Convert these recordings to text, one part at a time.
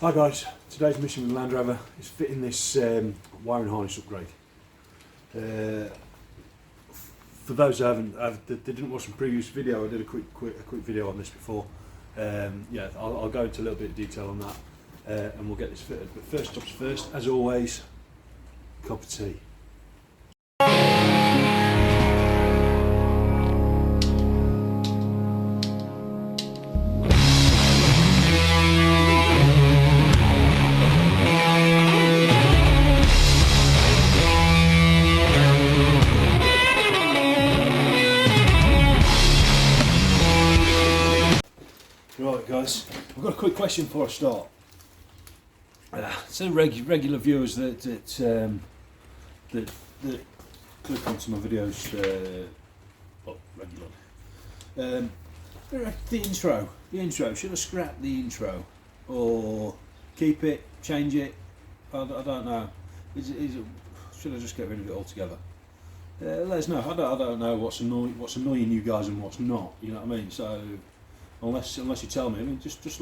Hi guys, today's mission with the Land Rover is fitting this wiring harness upgrade. For those that didn't watch the previous video, I did a quick video on this before. Yeah, I'll go into a little bit of detail on that, and we'll get this fitted. But first jobs first, as always, cup of tea. Right guys, I've got a quick question before I start. So regular viewers that click onto my videos regularly. The intro, should I scrap the intro or keep it, change it? I don't know. Should I just get rid of it altogether? Let us know. I don't know what's annoying you guys and what's not. You know what I mean? So unless you tell me, I mean, just just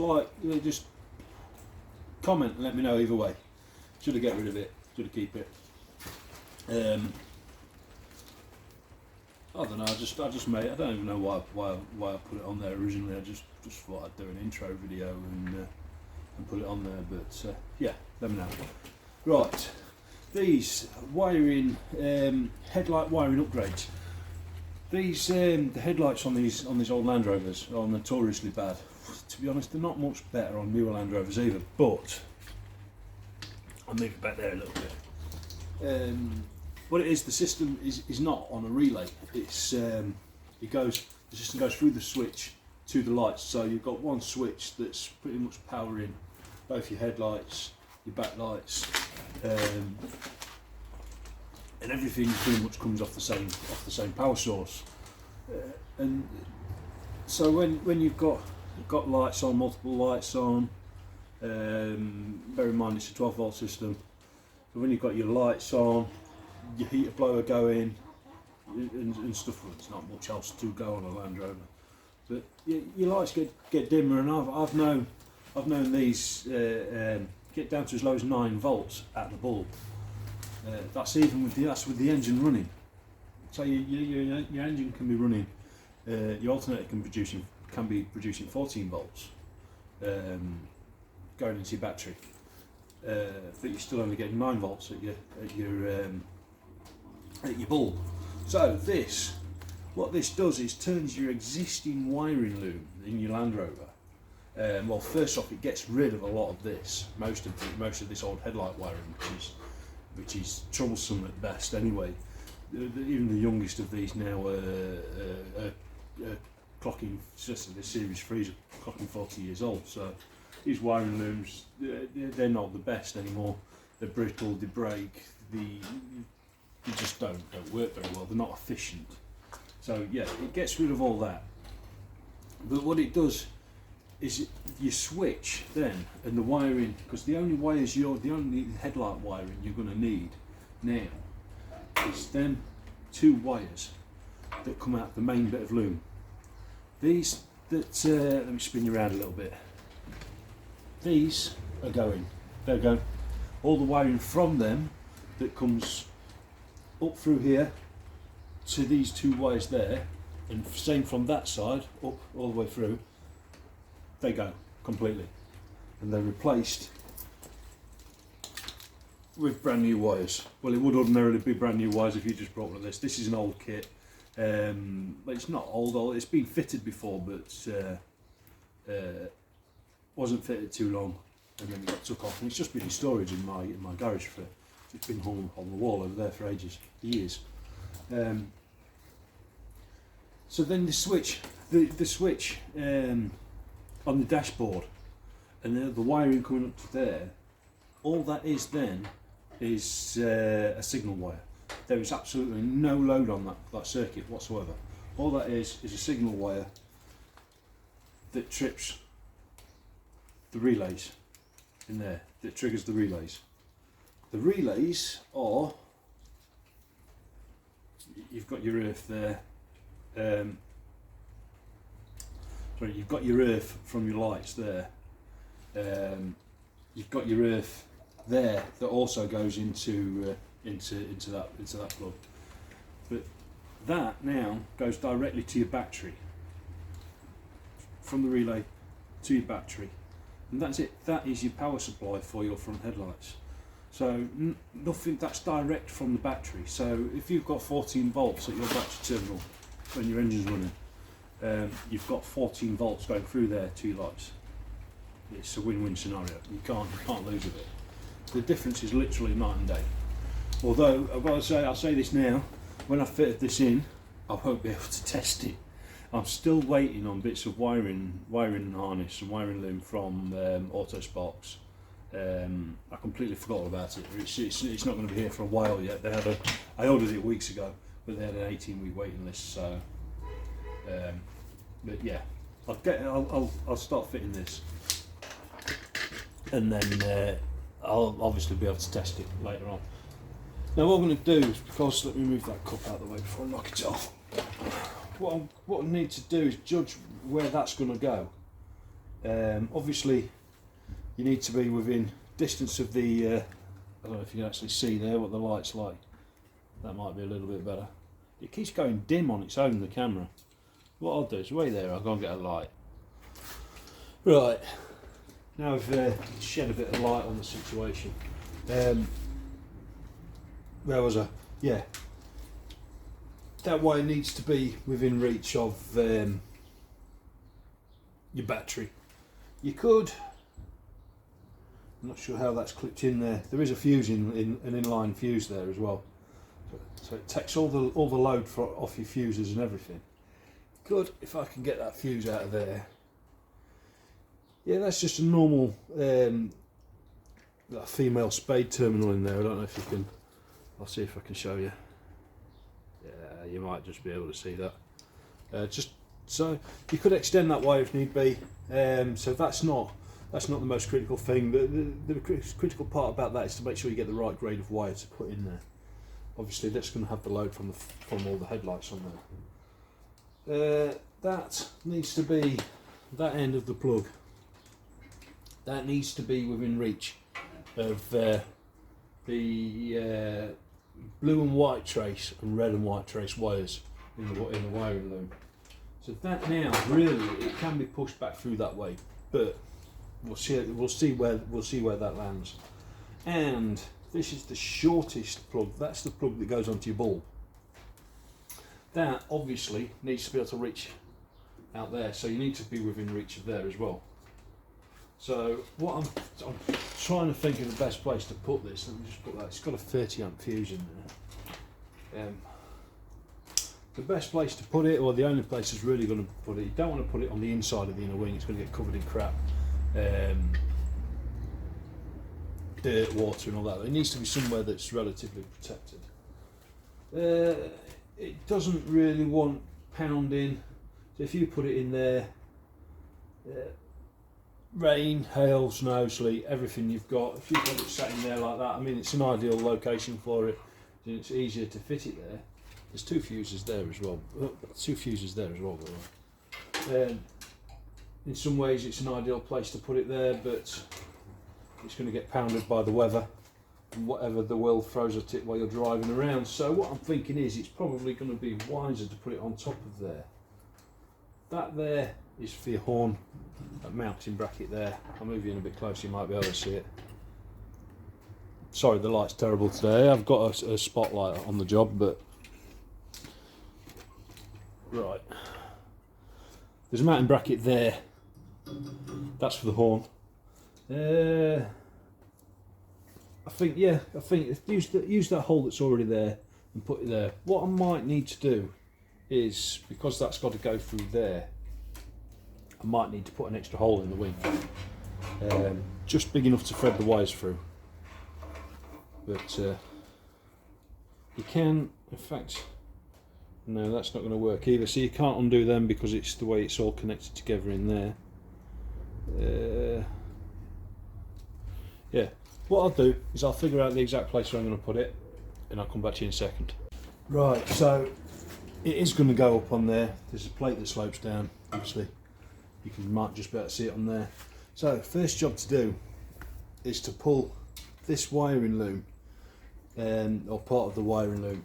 comment and let me know either way. Should I get rid of it? Should I keep it? I don't know. I just made. I don't even know why I put it on there originally. I just thought I'd do an intro video and put it on there. But yeah, let me know. Right, these wiring headlight wiring upgrades. These the headlights on these old Land Rovers are notoriously bad. To be honest, they're not much better on newer Land Rovers either. But I'll move it back there a little bit. What it is, the system is not on a relay. It's the system goes through the switch to the lights. So you've got one switch that's pretty much powering both your headlights, your backlights, and everything pretty much comes off the same power source. And so when you've got lights on, multiple lights on, bear in mind it's a 12 volt system. So when you've got your lights on, your heater blower going, and stuff, there's not much else to go on a Land Rover. But your lights get dimmer, and I've known these get down to as low as 9 volts at the bulb. That's even with the engine running. So your engine can be running, your alternator can be producing 14 volts going into your battery, but you're still only getting 9 volts at your bulb. So what this does is turns your existing wiring loom in your Land Rover. Well, first off, it gets rid of a lot of this, most of this old headlight wiring, which is troublesome at best anyway. Even the youngest of these now are clocking, just the Series 3s are clocking 40 years old. So these wiring looms, they're not the best anymore. They're brittle, they break, they just don't work very well. They're not efficient. So yeah, it gets rid of all that. But what it does is you switch then, and the wiring, because the only headlight wiring you're going to need now is them 2 wires that come out the main bit of loom. These let me spin you around a little bit. They're going all the wiring from them that comes up through here to these 2 wires there, and same from that side up all the way through. They go completely, and they're replaced with brand new wires. Well, it would ordinarily be brand new wires if you just brought one of this. This is an old kit. But it's not old. It's been fitted before, but wasn't fitted too long, and then it got took off. And it's just been in storage in my garage for. It's been hung on the wall over there for years. So then the switch on the dashboard, and the wiring coming up to there, all that is then is a signal wire. There is absolutely no load on that circuit whatsoever. All that is a signal wire that trips the relays in there, that triggers the relays. The relays are, you've got your earth there, sorry, you've got your earth from your lights there, you've got your earth there that also goes into that plug. But that now goes directly to your battery, from the relay to your battery, and that's it. That is your power supply for your front headlights. So nothing, that's direct from the battery. So if you've got 14 volts at your battery terminal when your engine's running, you've got 14 volts going through there to your lights. It's a win-win scenario. You can't lose with it. The difference is literally night and day. Although I'll say this now, when I fitted this in, I won't be able to test it. I'm still waiting on bits of wiring harness and wiring loom from Autosparks. I completely forgot about it. It's not going to be here for a while yet. I ordered it weeks ago, but they had an 18-week waiting list. So, but yeah, I'll start fitting this, and then I'll obviously be able to test it later on. Now what I'm going to do is, because, let me move that cup out of the way before I knock it off. What I need to do is judge where that's going to go. Obviously, you need to be within distance of the. I don't know if you can actually see there what the light's like. That might be a little bit better. It keeps going dim on its own, the camera. What I'll do is wait there. I'll go and get a light. Right. Now I've shed a bit of light on the situation. Where was I? Yeah. That wire needs to be within reach of your battery. You could, I'm not sure how that's clipped in there. There is a fuse an inline fuse there as well. So it takes all the load off your fuses and everything. Good, if I can get that fuse out of there. Yeah, that's just a normal female spade terminal in there. I don't know if you can. I'll see if I can show you. Yeah, you might just be able to see that. Just so you could extend that wire if need be. So that's not the most critical thing. The critical part about that is to make sure you get the right grade of wire to put in there. Obviously, that's going to have the load from all the headlights on there. That needs to be that end of the plug. That needs to be within reach of the blue and white trace and red and white trace wires in the wiring loom. So that now really it can be pushed back through that way, but we'll see where that lands. And this is the shortest plug. That's the plug that goes onto your bulb. That obviously needs to be able to reach out there, so you need to be within reach of there as well. So what I'm trying to think of the best place to put this. Let me just put that. It's got a 30 amp fuse in there. The best place to put it, or the only place that's really going to put it, you don't want to put it on the inside of the inner wing. It's going to get covered in crap, dirt, water and all that. It needs to be somewhere that's relatively protected. It doesn't really want pounding, so if you put it in there, rain, hail, snow, sleet, everything you've got, if you've got it sat in there like that, I mean, it's an ideal location for it, and it's easier to fit it there. There's two fuses there as well. By the way. In some ways it's an ideal place to put it there, but it's going to get pounded by the weather and whatever the world throws at it while you're driving around. So what I'm thinking is it's probably going to be wiser to put it on top of there. That there is for your horn, that mounting bracket there. I'll move you in a bit closer, you might be able to see it. Sorry, the light's terrible today. I've got a spotlight on the job, but right. There's a mounting bracket there. That's for the horn. I think use that hole that's already there and put it there. What I might need to do is, because that's got to go through there, I might need to put an extra hole in the wing, just big enough to thread the wires through. But you can, in fact, no, that's not going to work either. So you can't undo them because it's the way it's all connected together in there. Yeah, what I'll do is I'll figure out the exact place where I'm going to put it, and I'll come back to you in a second. Right, so it is going to go up on there. There's a plate that slopes down, obviously. You might just be able to see it on there. So first job to do is to pull this wiring loom, or part of the wiring loom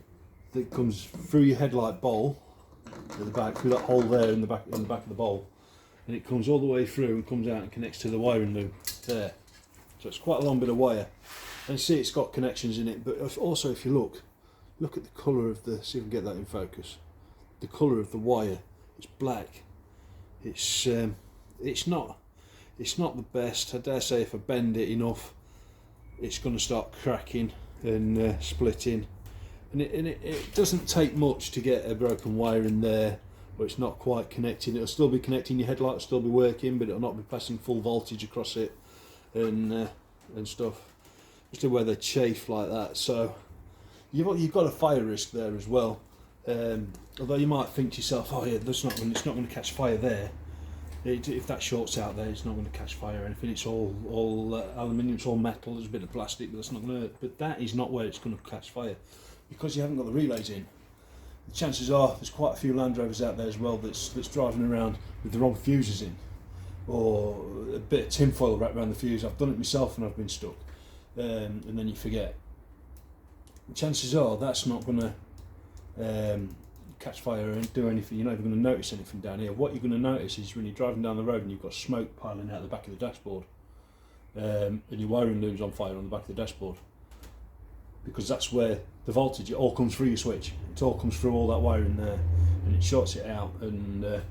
that comes through your headlight bowl at the back, through that hole there in the back of the bowl, and it comes all the way through and comes out and connects to the wiring loom there. So it's quite a long bit of wire, and you see it's got connections in it. But also, if you look at the colour of the, see if we can get that in focus. The colour of the wire, it's black. It's not the best. I dare say if I bend it enough, it's going to start cracking and splitting. And it doesn't take much to get a broken wire in there, but it's not quite connecting. It'll still be connecting, your headlight will still be working, but it'll not be passing full voltage across it and stuff. Just where they chafe like that. So you've got a fire risk there as well. Although you might think to yourself, oh yeah, it's not going to catch fire there. If that short's out there, it's not going to catch fire or anything. It's all aluminium, it's all metal. There's a bit of plastic, but that's not going to. But that is not where it's going to catch fire, because you haven't got the relays in. The chances are there's quite a few Land Rovers out there as well that's driving around with the wrong fuses in, or a bit of tinfoil wrapped around the fuse. I've done it myself and I've been stuck, and then you forget. The chances are that's not going to catch fire and do anything. You're not even going to notice anything down here. What you're going to notice is when you're driving down the road and you've got smoke piling out the back of the dashboard, and your wiring loom's on fire on the back of the dashboard, because that's where the voltage, it all comes through your switch. It all comes through all that wiring there, and it shorts it out, and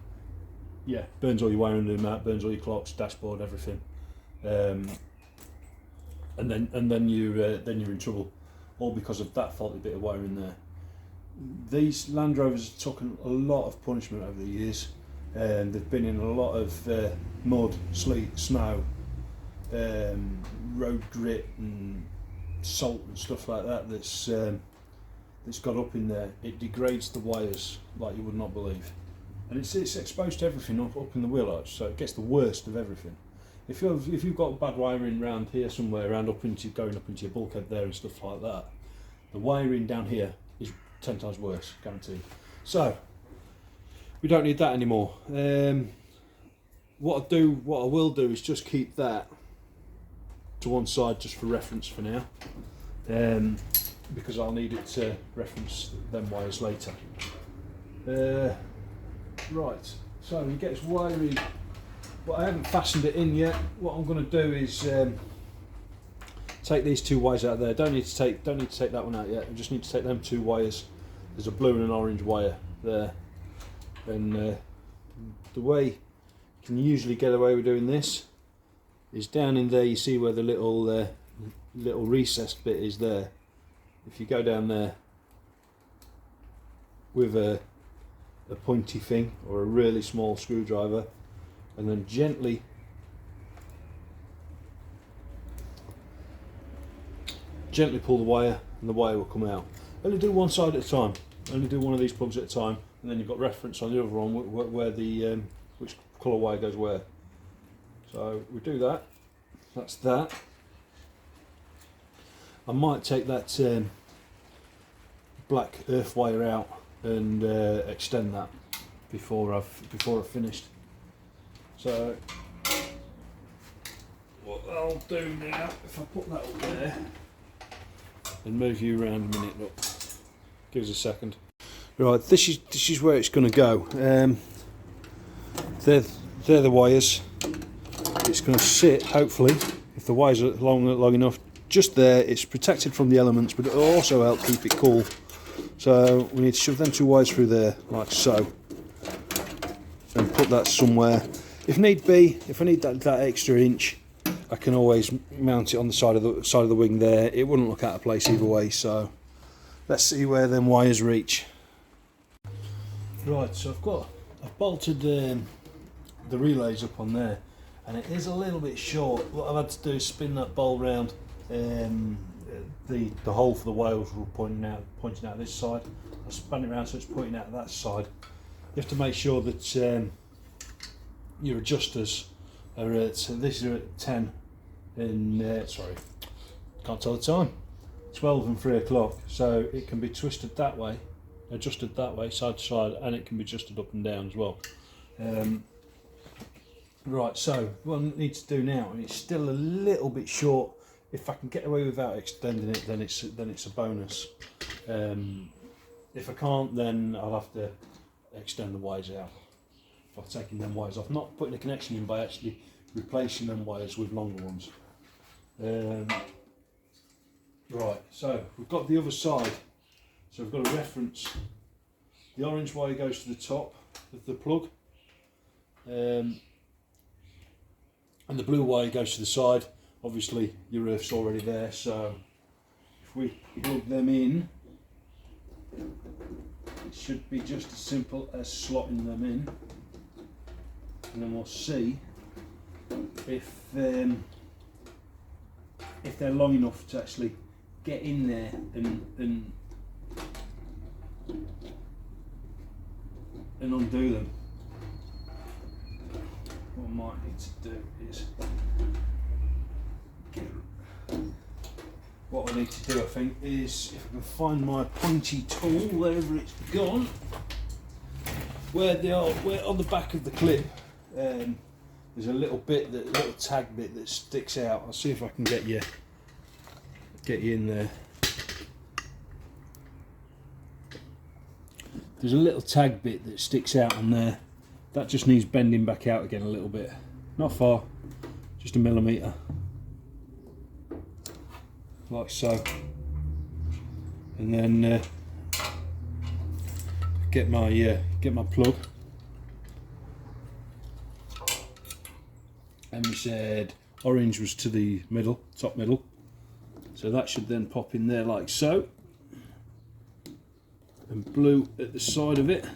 yeah, burns all your wiring loom out, burns all your clocks, dashboard, everything, and then you're in trouble, all because of that faulty bit of wiring there. These Land Rovers have taken a lot of punishment over the years, and they've been in a lot of mud, sleet, snow, road grit and salt and stuff like that that's got up in there. It degrades the wires like you would not believe, and it's exposed to everything up in the wheel arch, so it gets the worst of everything. If you've got bad wiring around here somewhere, going up into your bulkhead there and stuff like that, the wiring down here is 10 times worse, guaranteed. So we don't need that anymore. What I will do is just keep that to one side just for reference for now, because I'll need it to reference them wires later. Right, so he gets wiring, but I haven't fastened it in yet. What I'm going to do is take these two wires out there. Don't need to take that one out yet. I just need to take them two wires. There's a blue and an orange wire there, and the way you can usually get away with doing this is down in there. You see where the little recessed bit is there. If you go down there with a pointy thing or a really small screwdriver, and then gently pull the wire, and the wire will come out. Only do one side at a time. Only do one of these plugs at a time, and then you've got reference on the other one where the which colour wire goes where. So we do that. That's that. I might take that black earth wire out and extend that before I've finished. So what I'll do now, if I put that up there and move you around a minute, look, give us a second. Right, this is where it's going to go. They're the wires. It's going to sit, hopefully, if the wires are long enough, just there. It's protected from the elements, but it'll also help keep it cool. So we need to shove them two wires through there, like so, and put that somewhere. If need be, if I need that extra inch, I can always mount it on the side of the wing there. It wouldn't look out of place either way. So let's see where them wires reach. Right, so I've bolted the relays up on there, and it is a little bit short. What I've had to do is spin that bowl round. The hole for the wires were pointing out this side. I spun it around so it's pointing out that side. You have to make sure that your adjusters are at, so these are at 10 and sorry, can't tell the time, 12 and 3 o'clock, so it can be twisted that way, adjusted that way, side to side, and it can be adjusted up and down as well. Right, so what I need to do now, and it's still a little bit short if I can get away without extending it, then it's a bonus. If I can't, then I'll have to extend the wires out by taking them wires off, not putting a connection in, by actually replacing them wires with longer ones. Right, so we've got the other side. So we've got a reference. The orange wire goes to the top of the plug, and the blue wire goes to the side. Obviously your earth's already there, so if we plug them in, it should be just as simple as slotting them in, and then we'll see if they're long enough to actually get in there and undo them. What I might need to do is what I need to do, I think, is if I can find my pointy tool wherever it's gone, where on the back of the clip, there's a little tag bit that sticks out. I'll see if I can get you in there. There's a little tag bit that sticks out on there. That just needs bending back out again a little bit. Not far, just a millimetre. Like so. And then get my plug. And we said orange was to the middle, top middle. So that should then pop in there like so. And blue at the side of it.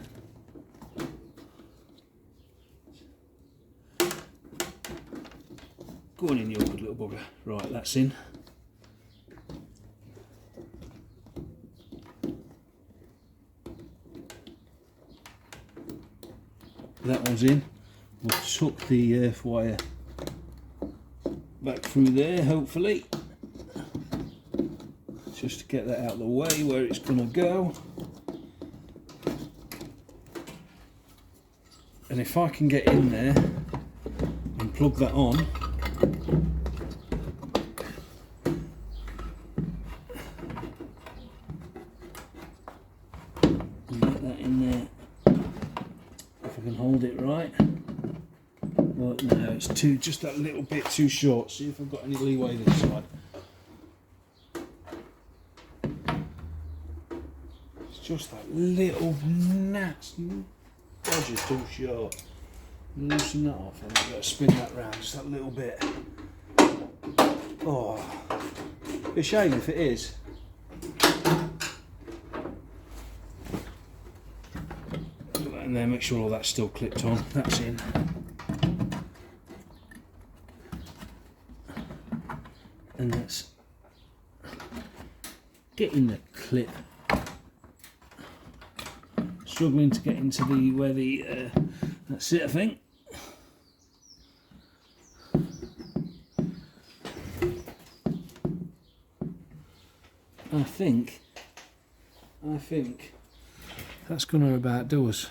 Go on in, you good little bugger. Right, that's in. That one's in. We'll tuck the earth wire back through there, hopefully. Just to get that out of the way where it's going to go. And if I can get in there and plug that on, and get that in there, if I can hold it right. Well, no, it's just that little bit too short. See if I've got any leeway this side. It's just that little gnat's dodge is too short. Loosen that off, and I've got to spin that round just that little bit. Oh, be a shame if it is. And then make sure all that's still clipped on. That's in. And that's getting the clip. Struggling to get into where the that's it, I think. I think that's going to about do us.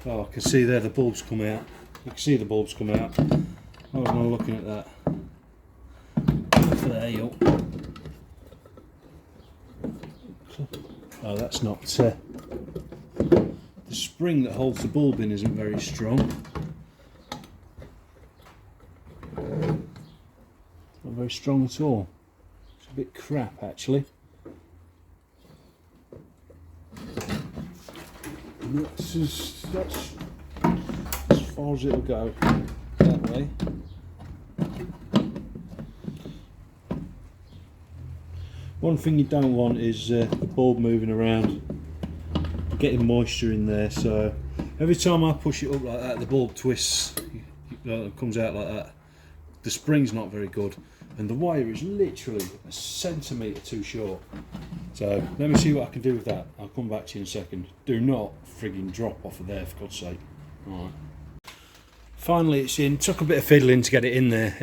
Oh, I can see there the bulbs come out. You can see the bulbs come out. I was not looking at that. There you go. Oh, that's not. The spring that holds the bulb in isn't very strong. Not very strong at all. It's a bit crap, actually. And that's as far as it'll go. That way. One thing you don't want is the bulb moving around, getting moisture in there, so every time I push it up like that the bulb twists, it comes out like that. The spring's not very good and the wire is literally a centimetre too short. So let me see what I can do with that. I'll come back to you in a second. Do not frigging drop off of there, for God's sake. Alright. Finally it's in. Took a bit of fiddling to get it in there.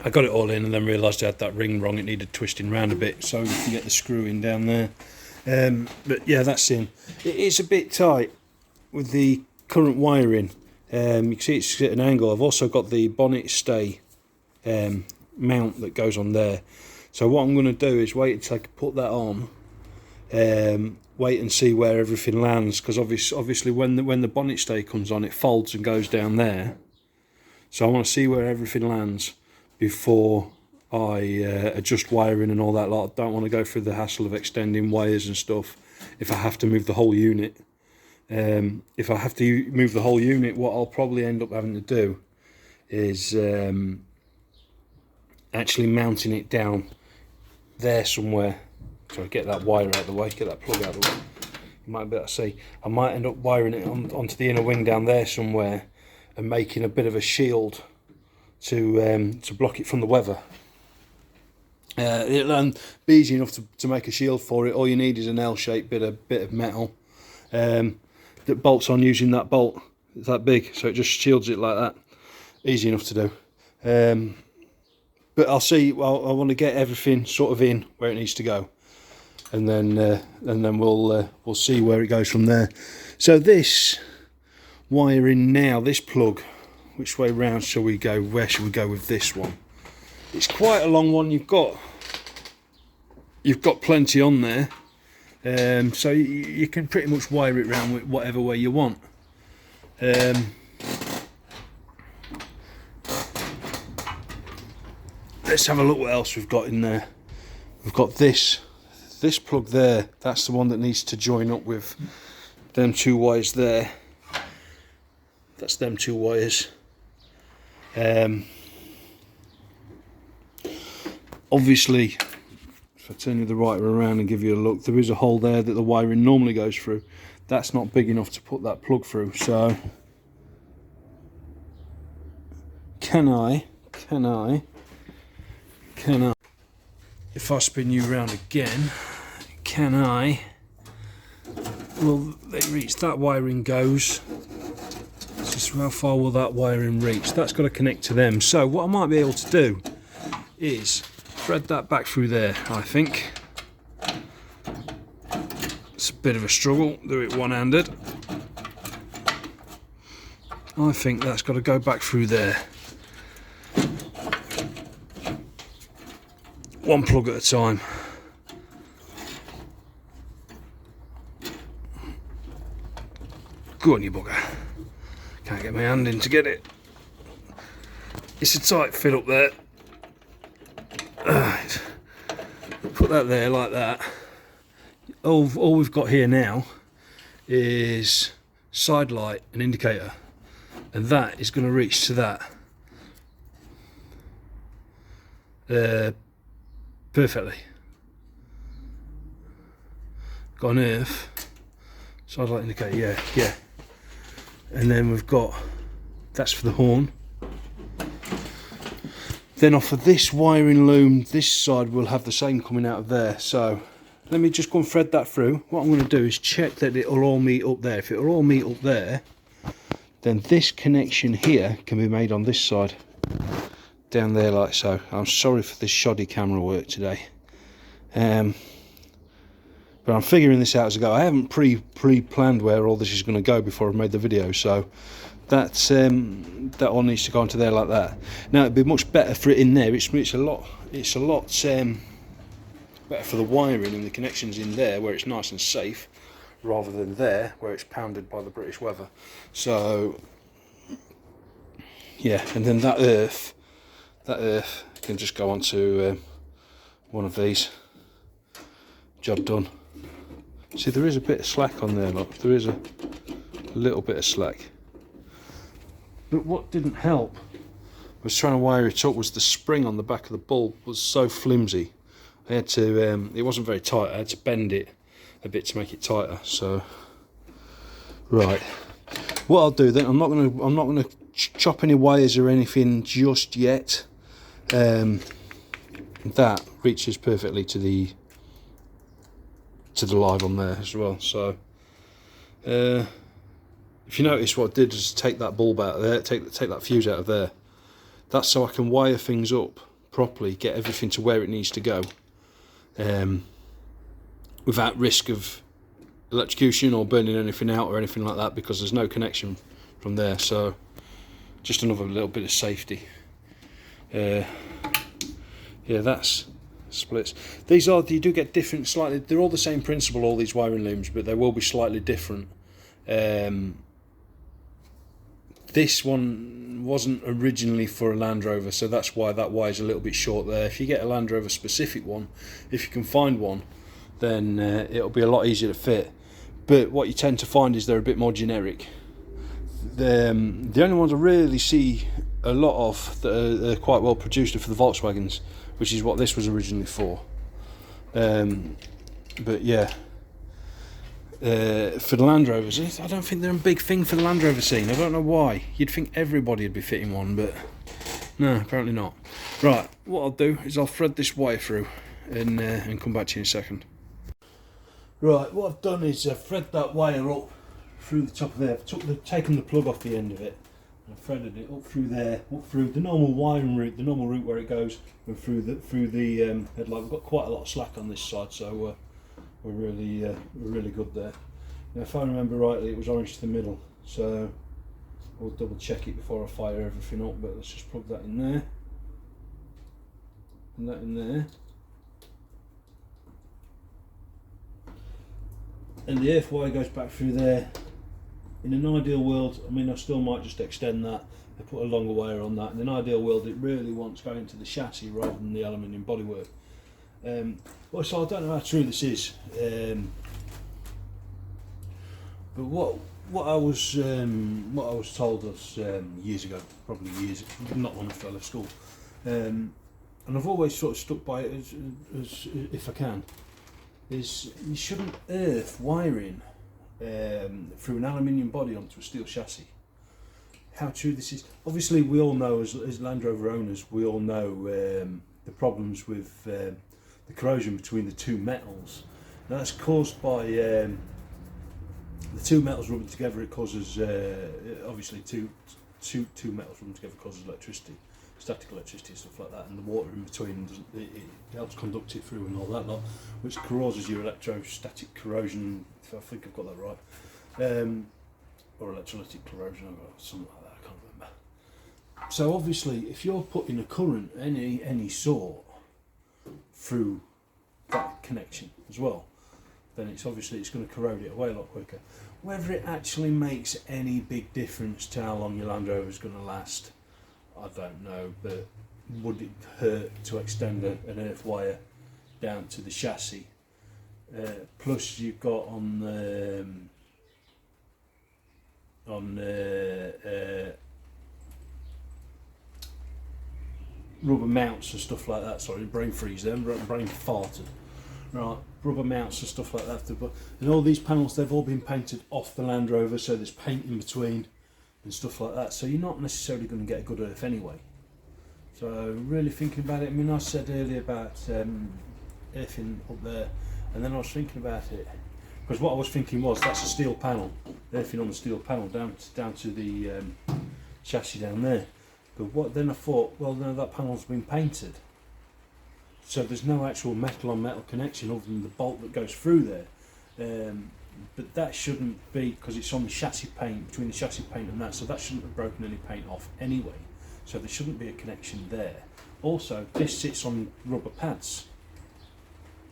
I got it all in and then realised I had that ring wrong. It needed twisting round a bit so you can get the screw in down there. But yeah, that's in. It is a bit tight with the current wiring, you can see it's at an angle. I've also got the bonnet stay mount that goes on there. So what I'm going to do is wait until I can put that on, wait and see where everything lands, because obviously when the bonnet stay comes on, it folds and goes down there. So I want to see where everything lands before I adjust wiring and all that lot. I don't want to go through the hassle of extending wires and stuff if I have to move the whole unit. If I have to move the whole unit, what I'll probably end up having to do is actually mounting it down there somewhere. So get that wire out of the way, get that plug out of the way. You might be able to see. I might end up wiring it onto the inner wing down there somewhere and making a bit of a shield to block it from the weather. It'll be easy enough to make a shield for it. All you need is an L-shaped bit of metal that bolts on using that bolt. It's that big, so it just shields it like that. Easy enough to do. But I'll see. I want to get everything sort of in where it needs to go, and then we'll see where it goes from there. So this wiring now, this plug, which way round shall we go? Where shall we go with this one? It's quite a long one. You've got plenty on there, so you can pretty much wire it round with whatever way you want. Let's have a look what else we've got in there. We've got this plug there. That's the one that needs to join up with them two wires there. That's them two wires. Obviously, if I turn you the right way around and give you a look, there is a hole there that the wiring normally goes through. That's not big enough to put that plug through. So can I, if I spin you around again, will they reach? That wiring goes. So how far will that wiring reach? That's got to connect to them. So what I might be able to do is thread that back through there, I think. It's a bit of a struggle, do it one-handed. I think that's got to go back through there. One plug at a time. Go on, you bugger. Can't get my hand in to get it. It's a tight fit up there. Right. Put that there like that. All we've got here now is side light and indicator, and that is going to reach to that perfectly. Got an earth, side light indicator, yeah. And then we've got, that's for the horn. Then off of this wiring loom, this side will have the same coming out of there. So let me just go and thread that through. What I'm going to do is check that it'll all meet up there. If it'll all meet up there, then this connection here can be made on this side, down there like so. I'm sorry for this shoddy camera work today. But I'm figuring this out as I go. I haven't pre-planned where all this is going to go before I've made the video, so that all needs to go onto there like that. Now it'd be much better for it in there. It's a lot better for the wiring and the connections in there where it's nice and safe, rather than there where it's pounded by the British weather. So yeah, and then that earth can just go onto one of these. Job done. See, there is a bit of slack on there, look. There is a little bit of slack. But what didn't help was trying to wire it up was the spring on the back of the bulb was so flimsy. I had to, it wasn't very tight, I had to bend it a bit to make it tighter. So, right. What I'll do then, I'm not gonna chop any wires or anything just yet. That reaches perfectly to the live on there as well. So if you notice, what I did is take that bulb out of there, take that fuse out of there. That's so I can wire things up properly, get everything to where it needs to go, without risk of electrocution or burning anything out or anything like that, because there's no connection from there. So just another little bit of safety. Yeah, that's splits. These are, you do get different slightly, they're all the same principle, all these wiring looms, but they will be slightly different. This one wasn't originally for a Land Rover, so that's why that wire's a little bit short there. If you get a Land Rover specific one, if you can find one, then it'll be a lot easier to fit. But what you tend to find is they're a bit more generic. The only ones I really see a lot of that are quite well produced are for the Volkswagens, which is what this was originally for. But yeah, for the Land Rovers, I don't think they're a big thing for the Land Rover scene. I don't know why. You'd think everybody would be fitting one, but no, apparently not. Right, what I'll do is I'll thread this wire through and come back to you in a second. Right, what I've done is I've threaded that wire up through the top of there. I've taken the plug off the end of it, and I've threaded it up through there, up through the normal wiring route, the normal route where it goes, and through the headlight. We've got quite a lot of slack on this side, so we're really good there. Now, if I remember rightly, it was orange to the middle, so we'll double check it before I fire everything up. But let's just plug that in there, and that in there. And the earth wire goes back through there. In an ideal world, I mean, I still might just extend that and put a longer wire on that. In an ideal world, it really wants going to the chassis rather than the aluminium bodywork. Well, so I don't know how true this is, but what I was told was years ago, probably years, not long after I left school, and I've always sort of stuck by it as if I can, is you shouldn't earth wiring through an aluminium body onto a steel chassis. How true this is? Obviously, we all know as Land Rover owners, we all know the problems with the corrosion between the two metals. Now, that's caused by the two metals rubbing together. It causes obviously two metals rubbing together causes electricity, static electricity and stuff like that, and the water in between it helps conduct it through and all that lot, which causes your electrostatic corrosion. If I think I've got that right, or electrolytic corrosion, or something like that. I can't remember. So obviously, if you're putting a current any sort through that connection as well, then it's going to corrode it away a lot quicker. Whether it actually makes any big difference to how long your Land Rover is going to last, I don't know, but would it hurt to extend an earth wire down to the chassis? Plus you've got on rubber mounts and stuff like that. Sorry, brain freeze there, brain farted. Right, rubber mounts and stuff like that. And all these panels, they've all been painted off the Land Rover, so there's paint in between and stuff like that. So you're not necessarily going to get a good earth anyway. So really thinking about it, I mean, I said earlier about earthing up there, and then I was thinking about it, because what I was thinking was that's a steel panel, earthing on the steel panel down to the chassis down there. But then I thought, well, no, that panel's been painted, so there's no actual metal on metal connection other than the bolt that goes through there. But that shouldn't be, because it's on the chassis paint, between the chassis paint and that, so that shouldn't have broken any paint off anyway. So there shouldn't be a connection there. Also, this sits on rubber pads.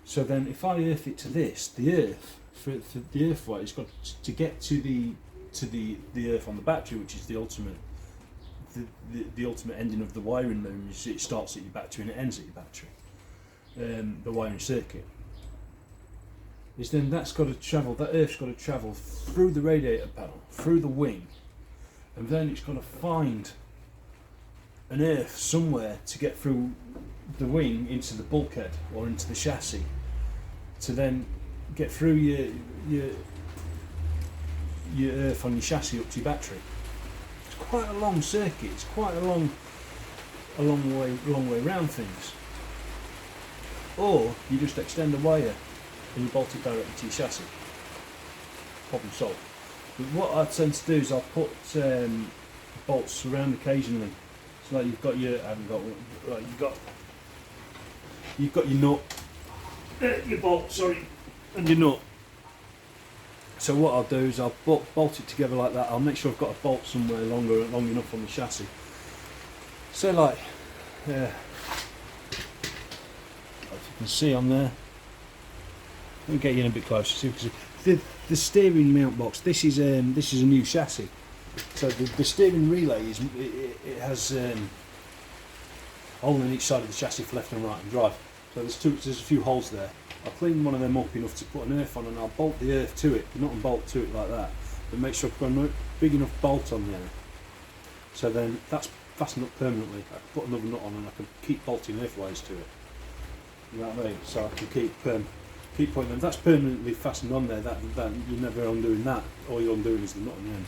So then if I earth it to this, the earth, for the earth wire, it's got to get to the earth on the battery, which is the ultimate ending of the wiring loom. It starts at your battery and it ends at your battery. The wiring circuit. Is then that's got to travel, that earth's got to travel through the radiator panel, through the wing, and then it's got to find an earth somewhere to get through the wing into the bulkhead or into the chassis, to then get through your earth on your chassis up to your battery. It's quite a long circuit. It's quite a long way around things. Or you just extend the wire and you bolt it directly to your chassis. Problem solved. But what I tend to do is I'll put bolts around occasionally. So like you've got your, I haven't got one, right, you've got your nut, your bolt, sorry, and your nut. So what I'll do is I'll bolt it together like that. I'll make sure I've got a bolt somewhere long enough on the chassis. So like, as you can see on there, let me get you in a bit closer so you can see. The steering mount box. This is a new chassis. So the steering relay it has hole in each side of the chassis for left and right and drive. So there's a few holes there. I'll clean one of them up enough to put an earth on, and I'll bolt the earth to it, not a bolt to it like that, but make sure I've got a big enough bolt on there. So then that's fastened up permanently. I can put another nut on and I can keep bolting earthways to it. You know what I mean? So I can keep putting them. That's permanently fastened on there. That you're never undoing that. All you're undoing is the nut on the end.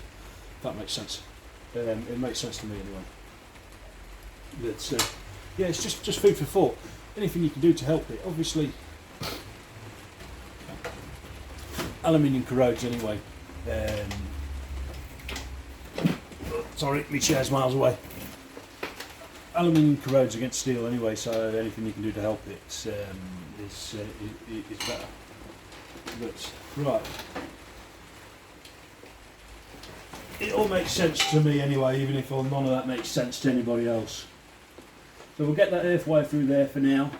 If that makes sense. It makes sense to me anyway. But yeah, it's just food for thought. Anything you can do to help it. Obviously, aluminium corrodes anyway. Sorry, my chair's miles away. Aluminium corrodes against steel anyway, so anything you can do to help it is better. But right, it all makes sense to me anyway, even if none of that makes sense to anybody else. So we'll get that earth wire through there for now,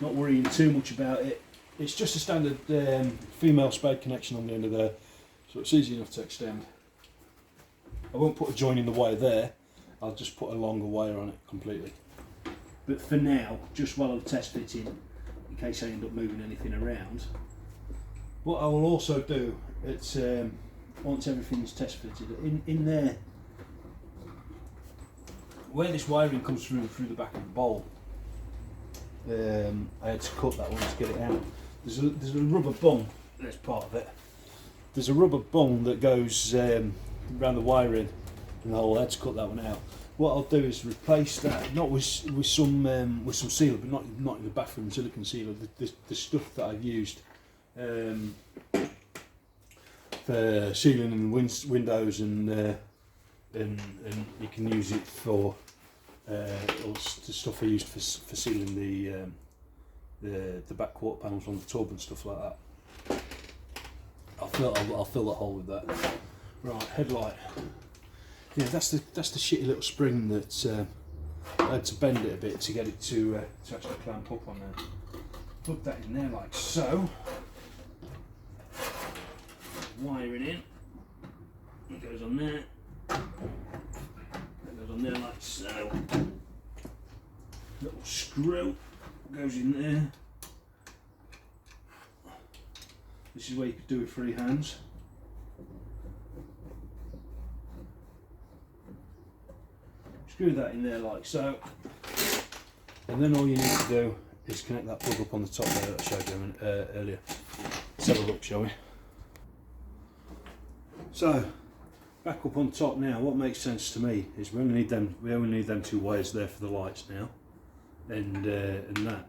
not worrying too much about it. It's just a standard female spade connection on the end of there, so it's easy enough to extend. I won't put a join in the wire there, I'll just put a longer wire on it completely. But for now, just while I'm test fitting, in case I end up moving anything around, what I will also do, it's once everything's test fitted, in there, where this wiring comes through the back of the bowl, I had to cut that one to get it out. There's a rubber bung, that's part of it. There's a rubber bung that goes around the wiring, and I had to cut that one out. What I'll do is replace that, not with some sealer, but not in the bathroom silicone sealer. The stuff that I've used for sealing in windows, and you can use it for the stuff I used for sealing the back quarter panels on the tub and stuff like that. I'll fill that hole with that. Right, headlight. Yeah, that's the shitty little spring that I had to bend it a bit to get it to actually clamp up on there. Plug that in there like so. Wiring in. It goes on there. That goes on there like so. Little screw goes in there. This is where you could do it free hands. Screw that in there like so, and then all you need to do is connect that plug up on the top there that I showed you earlier. Let's have a look, shall we? So, back up on top now. What makes sense to me is we only need them two wires there for the lights now, and that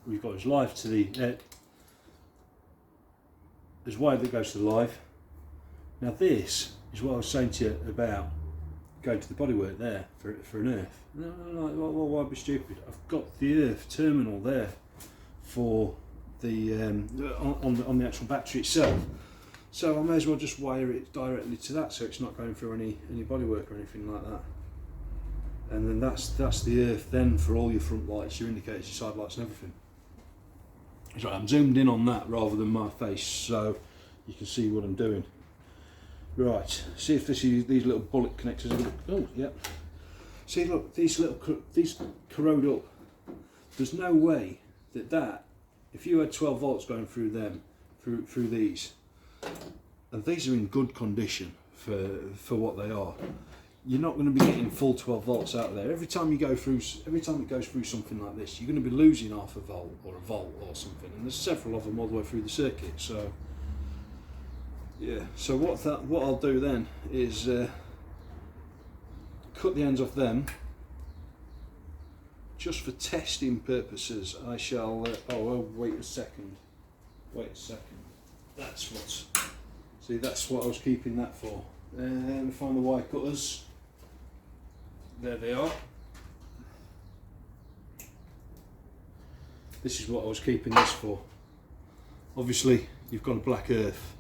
we've got is live to the there's wire that goes to the live. Now this is what I was saying to you about going to the bodywork there for an earth. No, why be stupid? I've got the earth terminal there for the on the actual battery itself, so I may as well just wire it directly to that, so it's not going through any bodywork or anything like that. And then that's the earth then for all your front lights, your indicators, your side lights, and everything. So I'm zoomed in on that rather than my face, so you can see what I'm doing. Right, see if these little bullet connectors are, oh yep. See, look, these corrode up. There's no way that if you had 12 volts going through them, through these, and these are in good condition for what they are, you're not going to be getting full 12 volts out of there. Every time it goes through something like this, you're going to be losing half a volt or or something, and there's several of them all the way through the circuit. So yeah, so what I'll do then is cut the ends off them. Just for testing purposes, I shall. Oh, wait a second. That's what I was keeping that for. Let me find the wire cutters. There they are. This is what I was keeping this for. Obviously, you've got a black earth.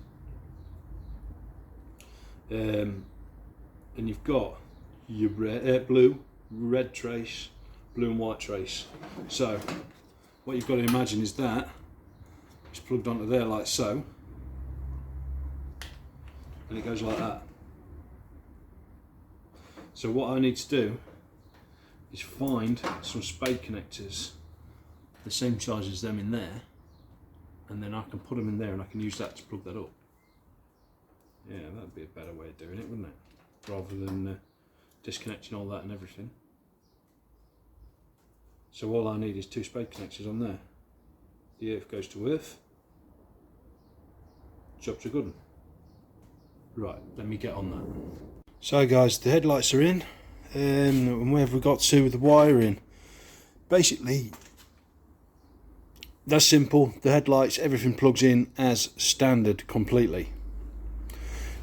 and you've got your blue, red trace, blue and white trace. So what you've got to imagine is that it's plugged onto there like so, and it goes like that. So what I need to do is find some spade connectors the same size as them in there, and then I can put them in there and I can use that to plug that up. Yeah, that'd be a better way of doing it, wouldn't it? Rather than disconnecting all that and everything. So all I need is 2 spade connectors on there. The earth goes to earth. Job's a good one. Right, let me get on that. So guys, the headlights are in, and where have we got to with the wiring? Basically, that's simple. The headlights, everything plugs in as standard completely.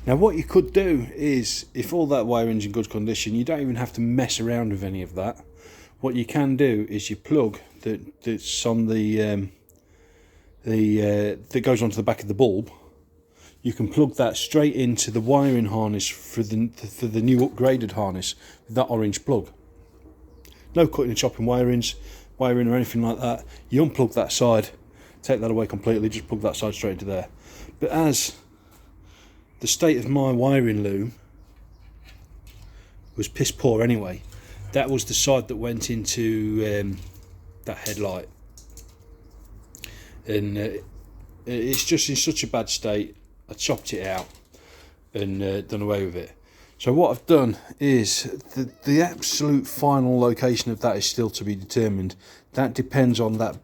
Now what you could do is, if all that wiring's in good condition, you don't even have to mess around with any of that. What you can do is you plug that's on that goes onto the back of the bulb. You can plug that straight into the wiring harness for the new upgraded harness with that orange plug. No cutting and chopping wiring or anything like that. You unplug that side, take that away completely, just plug that side straight into there. But as the state of my wiring loom was piss poor anyway, that was the side that went into that headlight, and it's just in such a bad state. I chopped it out and done away with it. So what I've done is the absolute final location of that is still to be determined. That depends on that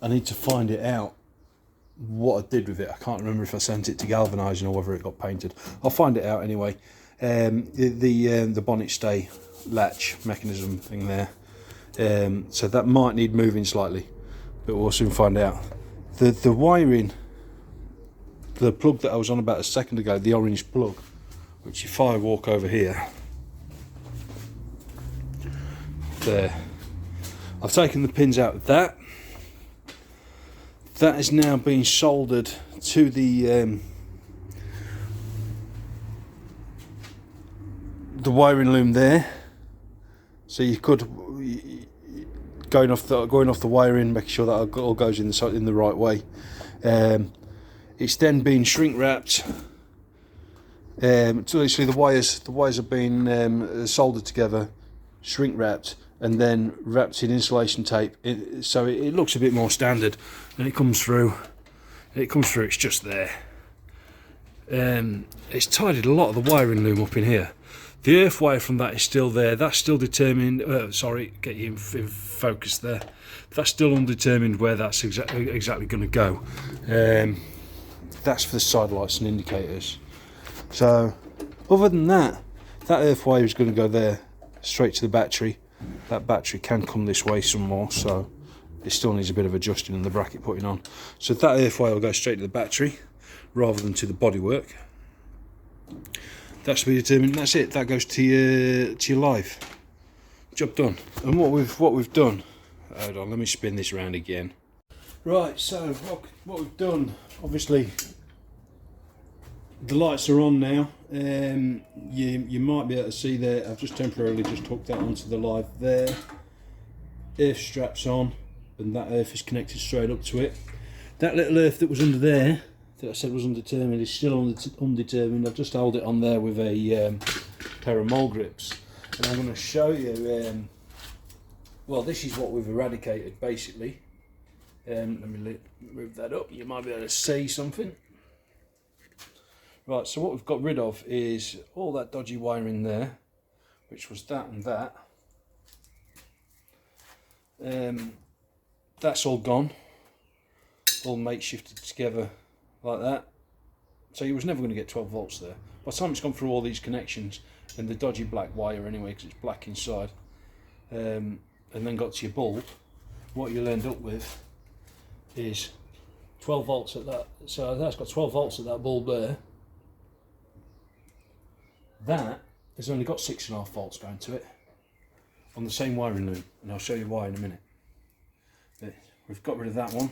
I need to find it out what I did with it. I can't remember if I sent it to galvanising or whether it got painted. I'll find it out anyway. The bonnet stay latch mechanism thing there, so that might need moving slightly, but we'll soon find out. The wiring, the plug that I was on about a second ago, the orange plug, which if I walk over here, there, I've taken the pins out of that. That is now being soldered to the wiring loom there. So you could going off the wiring, making sure that all goes in the right way. It's then been shrink wrapped. So literally the wires have been soldered together, shrink wrapped, and then wrapped in insulation tape. So it looks a bit more standard, and it comes through. It's just there. It's tidied a lot of the wiring loom up in here. The earth wire from that is still there. That's still determined. Sorry, get you in focus there. That's still undetermined where that's exactly going to go. That's for the side lights and indicators. So, other than that, that earth wire is going to go there, straight to the battery. That battery can come this way some more, so it still needs a bit of adjusting and the bracket putting on. So that earth wire will go straight to the battery rather than to the bodywork. That's to be determined. That's it. That goes to your live. Job done. And what we've done. Hold on. Let me spin this around again. Right. So what we've done. Obviously, the lights are on now. You might be able to see there. I've just temporarily hooked that onto the live there. Earth straps on, and that earth is connected straight up to it. That little earth that was under there, that I said was undetermined, is still undetermined. I've just held it on there with a pair of mole grips, and I'm going to show you. Well, this is what we've eradicated basically. Let me move that up. You might be able to see something. Right, so what we've got rid of is all that dodgy wiring there, which was that and that. That's all gone, all makeshifted together like that. So you was never going to get 12 volts there. By the time it's gone through all these connections and the dodgy black wire anyway, because it's black inside, and then got to your bulb, what you'll end up with is 12 volts at that. So that's got 12 volts at that bulb there. That has only got 6.5 volts going to it on the same wiring loom, and I'll show you why in a minute. But we've got rid of that one.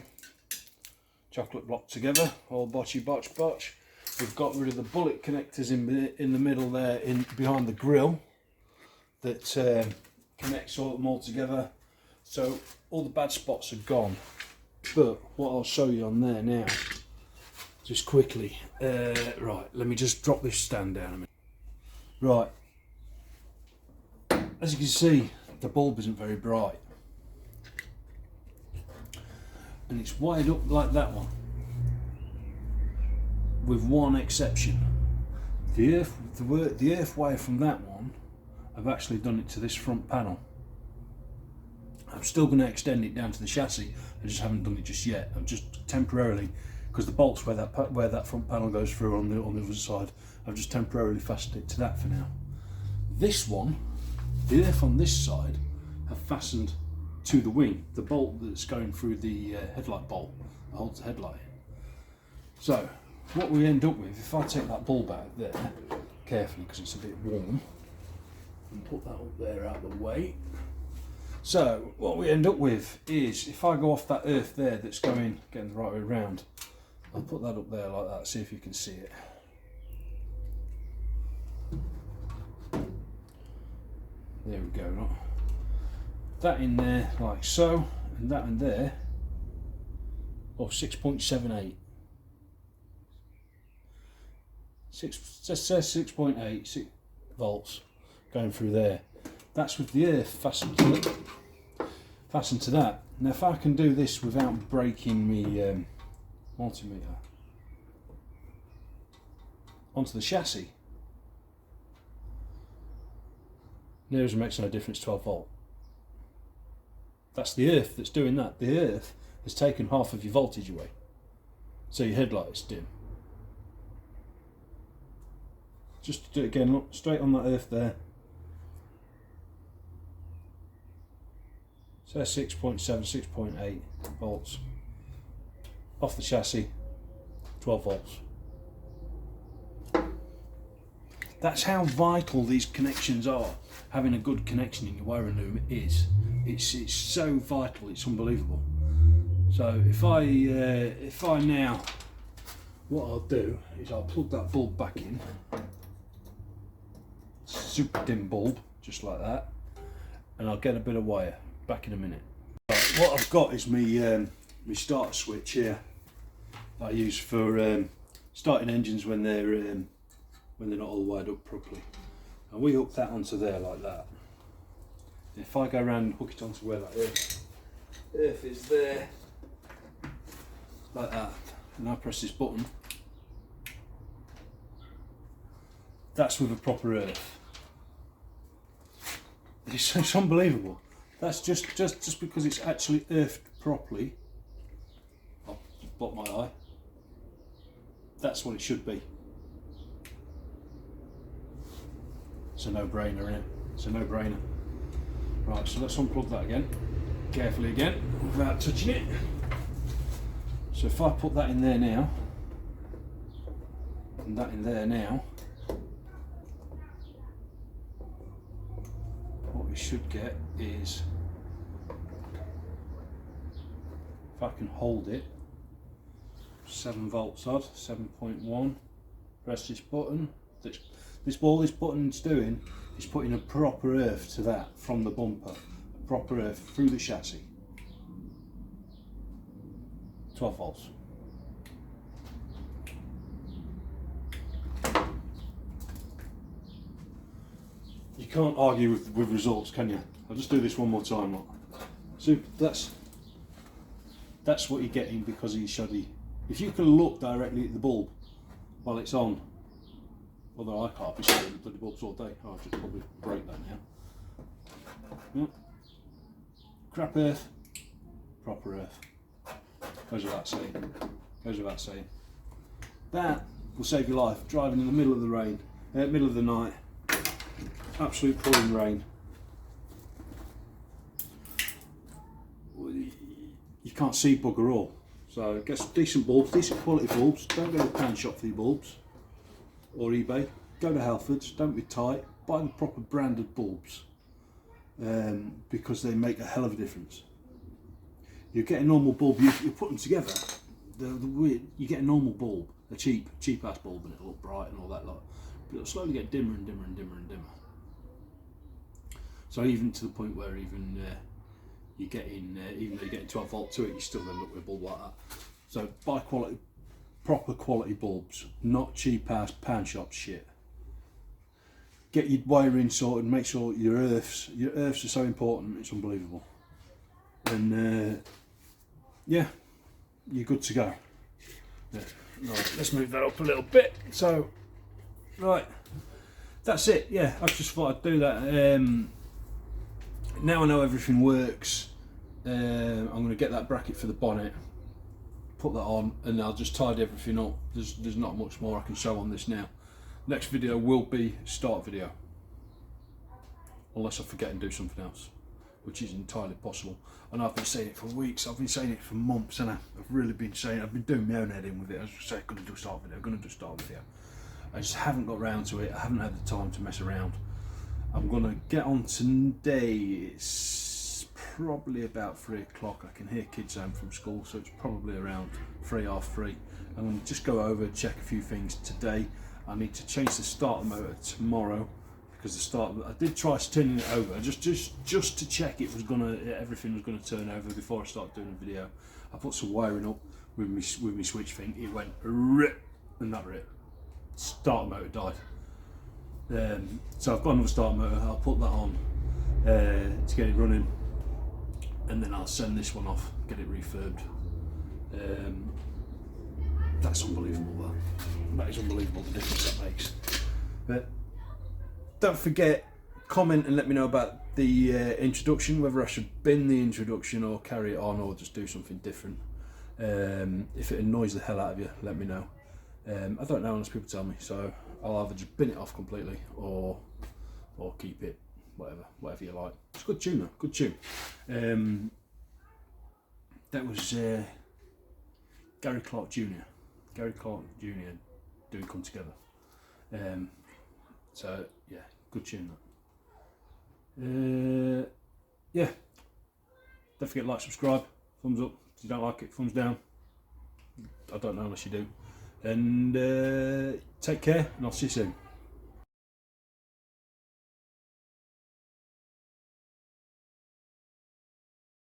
Chocolate block together, all botchy botch. We've got rid of the bullet connectors in the middle there, behind the grill, that connects them all together. So all the bad spots are gone. But what I'll show you on there now, just quickly. Right, let me just drop this stand down a minute. Right, as you can see, the bulb isn't very bright, and it's wired up like that one, with one exception. The earth wire from that one, I've actually done it to this front panel. I'm still going to extend it down to the chassis. I just haven't done it just yet. I'm just temporarily, because the bolts where that front panel goes through on the other side, I've just temporarily fastened it to that for now. This one, the earth on this side, have fastened to the wing, the bolt that's going through the headlight bolt that holds the headlight in. So what we end up with, if I take that bulb out there carefully because it's a bit warm, and put that up there out of the way. So what we end up with is, if I go off that earth there that's getting the right way around, I'll put that up there like that, see if you can see it. There we go, right? That in there like so, and that in there, or 6.78. Just says 6.8 volts going through there. That's with the earth fastened to that. Now if I can do this without breaking my multimeter onto the chassis, near as it makes no difference, 12 volt. That's the earth that's doing that. The earth has taken half of your voltage away, so your headlight is dim. Just to do it again, look straight on that earth there. So 6.7, 6.8 volts. Off the chassis, 12 volts. That's how vital these connections are. Having a good connection in your wiring loom is. It's so vital, it's unbelievable. So if I now, what I'll do is I'll plug that bulb back in. Super dim bulb, just like that, and I'll get a bit of wire. Back in a minute. Right, what I've got is my starter switch here that I use for starting engines when they're not all wired up properly, and we hook that onto there like that. If I go around and hook it onto where that earth is there, like that, and I press this button, that's with a proper earth. It's unbelievable. That's just because it's actually earthed properly. I'll block my eye. That's what it should be. It's a no-brainer, isn't it? It's a no-brainer. Right, so let's unplug that again. Carefully again, without touching it. So if I put that in there now, and that in there now, what we should get is, if I can hold it, 7 volts odd, 7.1, press this button. All this button's doing is putting a proper earth to that from the bumper, a proper earth through the chassis. 12 volts. You can't argue with results, can you? I'll just do this one more time. Look. So that's what you're getting because of your shoddy. If you can look directly at the bulb while it's on, although I can't be staring at the bloody bulbs all day. Oh, I'll just probably break that now. Yep. Crap earth, proper earth. Goes without saying. Goes without saying. That will save your life driving in the middle of the rain, middle of the night. Absolute pouring rain. You can't see bugger all. So get some decent bulbs, decent quality bulbs. Don't go to the pound shop for your bulbs or eBay. Go to Halfords. Don't be tight. Buy the proper branded bulbs because they make a hell of a difference. You get a normal bulb. You put them together. You get a normal bulb. a cheap ass bulb, and it'll look bright and all that lot. But it'll slowly get dimmer and dimmer and dimmer and dimmer. So even to the point where even you're getting, even though you're getting 12 volt to it, you still end up with a bulb like that. So buy quality, proper quality bulbs, not cheap ass pound shop shit. Get your wiring sorted, make sure your earths are so important, it's unbelievable. And yeah, you're good to go. Yeah. Right, let's move that up a little bit. So, right, that's it. Yeah, I just thought I'd do that. Now I know everything works. I'm going to get that bracket for the bonnet, put that on, and I'll just tidy everything up. There's not much more I can show on this now. Next video will be start video, unless I forget and do something else, which is entirely possible. And I've been saying it for weeks, I've been saying it for months, and I've really been saying, I've been doing my own head in with it. I was just saying, I'm going to do a start video, I'm going to do a start video. I just haven't got round to it, I haven't had the time to mess around. I'm going to get on today. It's probably about 3 o'clock. I can hear kids home from school, so it's probably around 3, half 3. I'm going to just go over, check a few things today. I need to change the starter motor tomorrow, because the starter, I did try turning it over just to check it was everything was gonna turn over before I started doing a video. I put some wiring up with my switch thing. It went rip, and that rip. Starter motor died. So I've got another starter motor. I'll put that on to get it running, and then I'll send this one off, get it refurbed. That's unbelievable. That is unbelievable, the difference that makes. But don't forget, comment and let me know about the introduction, whether I should bin the introduction or carry it on or just do something different. If it annoys the hell out of you, let me know. I don't know unless people tell me, so I'll either just bin it off completely or keep it, whatever you like. It's a good tune though, good tune. That was Gary Clark Jr. doing Come Together. So yeah, good tune that. Yeah, don't forget to like, subscribe, thumbs up if you don't like it, thumbs down. I don't know unless you do. And take care, and I'll see you soon.